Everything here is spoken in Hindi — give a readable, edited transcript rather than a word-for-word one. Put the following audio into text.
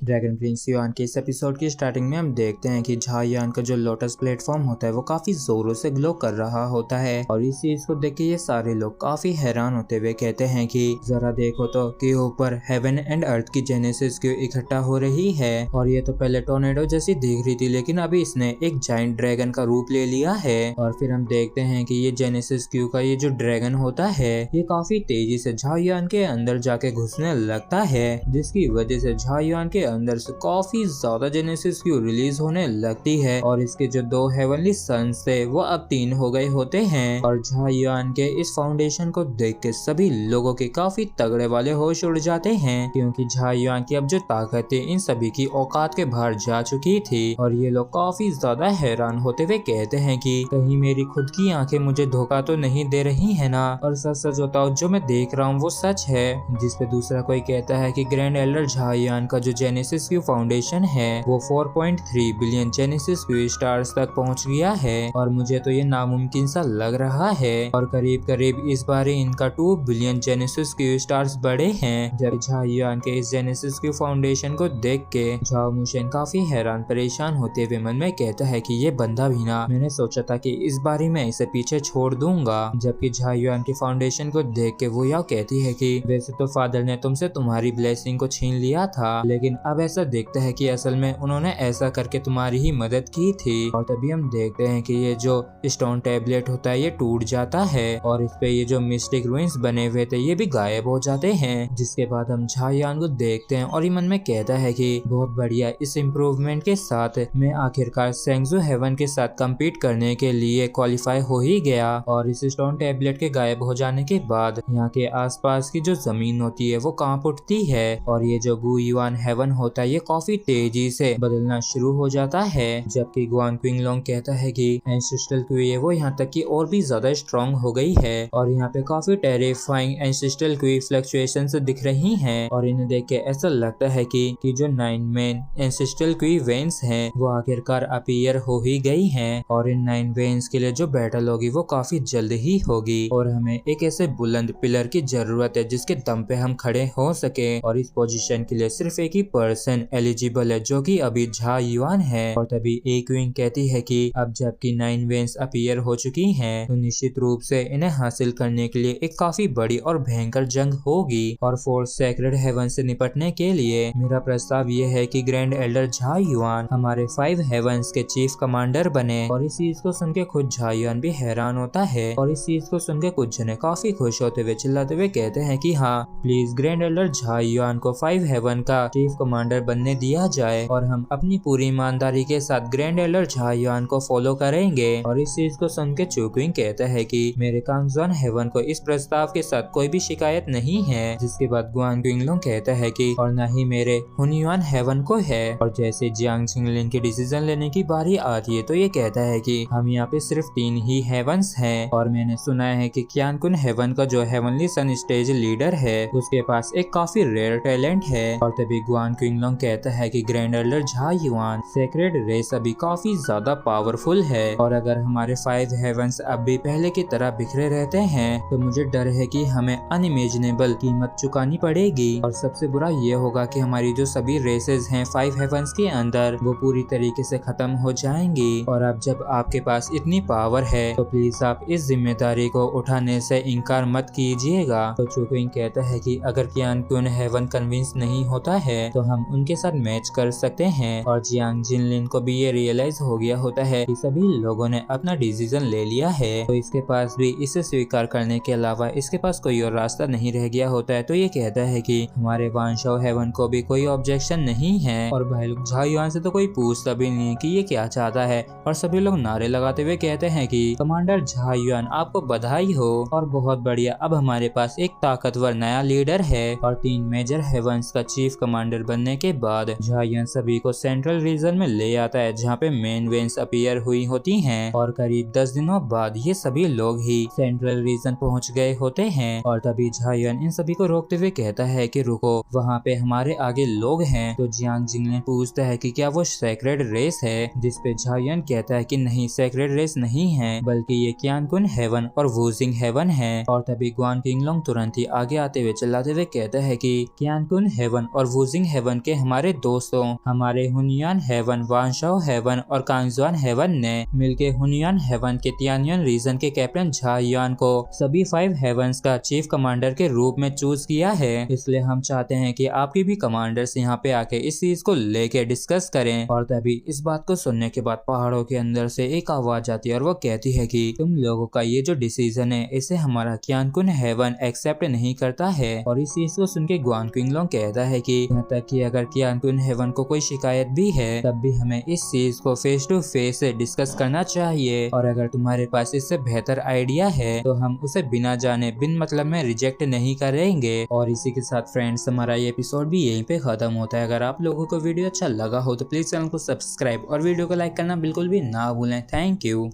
ड्रैगन प्रिंस युआन के इस एपिसोड की स्टार्टिंग में हम देखते हैं कि झा युआन का जो लोटस प्लेटफॉर्म होता है वो काफी जोरों से ग्लो कर रहा होता है और इस चीज को देख के ये सारे लोग काफी हैरान होते हुए कहते हैं कि जरा देखो तो कि ऊपर हेवन एंड अर्थ की जेनेसिस क्यों इकट्ठा हो रही है। और ये तो पहले टोर्नेडो जैसी दिख रही थी लेकिन अभी इसने एक जाइंट ड्रैगन का रूप ले लिया है। और फिर हम देखते हैं कि ये जेनेसिस क्यू का ये जो ड्रैगन होता है ये काफी तेजी से झा युआन के अंदर जाके घुसने लगता है, जिसकी वजह से झा युआन के अंदर से काफी ज्यादा जेनेसिस क्यू रिलीज होने लगती है और इसके जो 2 हेवनली सन्स थे वो अब 3 हो गए होते हैं। और झा युआन के इस फाउंडेशन को देख के सभी लोगों के काफी तगड़े वाले होश उड़ जाते हैं, क्योंकि झा युआन की अब जो ताकत है इन सभी की औकात के बाहर जा चुकी थी। और ये लोग काफी ज्यादा हैरान होते हुए कहते हैं कि कहीं मेरी खुद की आंखें मुझे धोखा तो नहीं दे रही है ना। और सच सच बताओ जो मैं देख रहा हूँ वो सच है। जिसपे दूसरा कोई कहता है कि ग्रैंड एल्डर झा युआन का जो जेनेसिस क्यू फाउंडेशन है वो 4.3 बिलियन जेनेसिस क्यू स्टार्स तक पहुंच गया है और मुझे तो ये नामुमकिन सा लग रहा है। और करीब करीब इस बार इनका 2 बिलियन जेनेसिस क्यू स्टार्स बढ़े हैं। जब झा युआन के इस जेनेसिस क्यू फाउंडेशन को देख के झाओ मुशेन काफी हैरान परेशान होते हुए मन में कहता है कि ये बंदा भी ना, मैंने सोचा था कि इस बारी मैं इसे पीछे छोड़ दूंगा। जबकि झा युआन की फाउंडेशन को देख के वो यह कहती है कि वैसे तो फादर ने तुमसे तुम्हारी ब्लेसिंग को छीन लिया था लेकिन अब ऐसा दिखता है कि असल में उन्होंने ऐसा करके तुम्हारी ही मदद की थी। और तभी हम देखते हैं कि ये जो स्टोन टैबलेट होता है ये टूट जाता है और इस पे ये जो मिस्टिक रूइंस बने हुए थे ये भी गायब हो जाते हैं। जिसके बाद हम झा युआन को देखते हैं और ये मन में कहता है कि बहुत बढ़िया, इस इम्प्रूवमेंट के साथ मैं आखिरकार सेंगजू हेवन के साथ कम्पीट करने के लिए क्वालिफाई हो ही गया। और इस स्टोन टैबलेट के गायब हो जाने के बाद यहाँ के आसपास की जो जमीन होती है वो कांप उठती है और ये जो गु युआन हेवन होता है ये काफी तेजी से बदलना शुरू हो जाता है। जबकि गुआन क्विंगलोंग कहता है कि एंसेस्ट्रल क्यू है वो यहाँ तक कि और भी ज्यादा स्ट्रॉन्ग हो गई है और यहाँ पे काफी टेरिफाइंग एंसेस्ट्रल क्यू फ्लक्चुएशंस दिख रही हैं और इन्हें देख के ऐसा लगता है कि जो 9 मेन एंसेस्ट्रल क्यू वेन्स हैं वो आखिरकार अपीयर हो ही गई हैं और इन 9 वेन्स के लिए जो बैटल होगी वो काफी जल्द ही होगी और हमें एक ऐसे बुलंद पिलर की जरूरत है जिसके दम पे हम खड़े हो सके। और इस पोजीशन के लिए सिर्फ एक ही पर्सन एलिजिबल है जो कि अभी झा युआन है। और तभी एक विंग कहती है कि अब जबकि 9 वेन्स अपीयर हो चुकी हैं तो निश्चित रूप से इन्हें हासिल करने के लिए एक काफी बड़ी और भयंकर जंग होगी। और 4 सैक्रेड हेवन से निपटने के लिए मेरा प्रस्ताव ये है कि ग्रैंड एल्डर झा युआन हमारे 5 हेवंस के चीफ कमांडर बने। और इस चीज को सुन के खुद झा युआन भी हैरान होता है और इस चीज को सुन के कुछ जने काफी खुश होते हुए चिल्लाते हुए कहते हैं कि हाँ please grand elder Zha yuan को 5 हेवन का चीफ कमांडर बनने दिया जाए और हम अपनी पूरी ईमानदारी के साथ ग्रैंड एल्डर झा युआन को फॉलो करेंगे। और इस चीज को सुन के चुक्विंग कहता है कि मेरे कांगजोन हेवन को इस प्रस्ताव के साथ कोई भी शिकायत नहीं है। जिसके बाद गुआन क्विंगलोंग कहता है कि और न ही मेरे हुनयुआन हेवन को है। और जैसे जियांग चिंगलिन की डिसीजन लेने की बारी आती है तो ये कहता है कि हम यहाँ पे सिर्फ 3 ही हेवंस हैं और मैंने सुना है कि क्यानकुन हेवन का जो हेवनली सन स्टेज लीडर है उसके पास एक काफी रेयर टैलेंट है। और तभी गुआन क्विंगलोंग कहता है कि grand elder Zha Yuan sacred race अभी काफी ज्यादा पावरफुल है और अगर हमारे 5 हेवंस अब भी पहले की तरह बिखरे रहते हैं तो मुझे डर है कि हमें अनइमेजिनेबल कीमत चुकानी पड़ेगी। और सबसे बुरा ये होगा कि हमारी जो सभी रेसेस हैं 5 हेवंस के अंदर वो पूरी तरीके से खत्म हो जाएंगी। और अब जब आपके पास इतनी पावर है तो प्लीज आप इस जिम्मेदारी को उठाने से इनकार मत कीजिएगा। तो चुक्विंग कहता है कि अगर क्यानकुन हेवन कन्विंस नहीं होता है तो हम उनके साथ मैच कर सकते हैं। और जियांग जिनलिन को भी ये रियलाइज हो गया होता है कि सभी लोगों ने अपना डिसीजन ले लिया है तो इसके पास भी इसे स्वीकार करने के अलावा इसके पास कोई और रास्ता नहीं रह गया होता है। तो ये कहता है कि हमारे वांशो हेवन को भी कोई ऑब्जेक्शन नहीं है। और भाई लोग झा युआन से तो कोई पूछता भी नहीं है कि ये क्या चाहता है और सभी लोग नारे लगाते हुए कहते हैं कि कमांडर झा युआन आपको बधाई हो और बहुत बढ़िया, अब हमारे पास एक ताकतवर नया लीडर है। और 3 मेजर हेवंस का चीफ कमांडर बनने के बाद झा युआन सभी को सेंट्रल रीजन में ले आता है जहाँ पे मेन वेन्स अपीयर हुई होती हैं। और करीब 10 दिनों बाद ये सभी लोग ही सेंट्रल रीजन पहुँच गए होते हैं। और तभी झा युआन इन सभी को रोकते हुए कहता है कि रुको, वहाँ पे हमारे आगे लोग हैं। तो जियांग जिंगलिन पूछता है कि क्या वो सेक्रेड रेस है, जिसपे झा युआन कहता है कि नहीं, सेक्रेड रेस नहीं है बल्कि ये क्यानकुन हेवन और वूजिंग हेवन है। और तभी गुआन क्विंगलोंग तुरंत ही आगे आते हुए चिल्लाते हुए कहता है कि क्यानकुन हेवन और वूजिंग हेवन हेवन के हमारे दोस्तों हमारे हुनियान हेवन, वानशाओ हेवन और कांगजुआन हेवन ने मिलकर हुनियान हेवन के तियानयन रीजन के कैप्टन झायान को सभी 5 हेवंस का चीफ कमांडर के रूप में चूज किया है। इसलिए हम चाहते हैं कि आपकी भी कमांडर्स यहाँ पे आके इस चीज को लेके डिस्कस करें। और तभी इस बात को सुनने के बाद पहाड़ों के अंदर से एक आवाज आती है और वो कहती है कि तुम लोगों का ये जो डिसीजन है इसे हमारा क्यानकुन हेवन एक्सेप्ट नहीं करता है। और इस चीज को सुन के ग्वान क्विंगलोंग कहता है कि यहाँ तक कि अगर क्यानकुन हेवन को कोई शिकायत भी है तब भी हमें इस चीज को फेस टू फेस डिस्कस करना चाहिए, और अगर तुम्हारे पास इससे बेहतर आइडिया है तो हम उसे बिना जाने बिन मतलब में रिजेक्ट नहीं करेंगे। और इसी के साथ फ्रेंड्स हमारा ये एपिसोड भी यहीं पे खत्म होता है। अगर आप लोगों को वीडियो अच्छा लगा हो तो प्लीज चैनल को सब्सक्राइब और वीडियो को लाइक करना बिल्कुल भी ना भूलें। Thank you.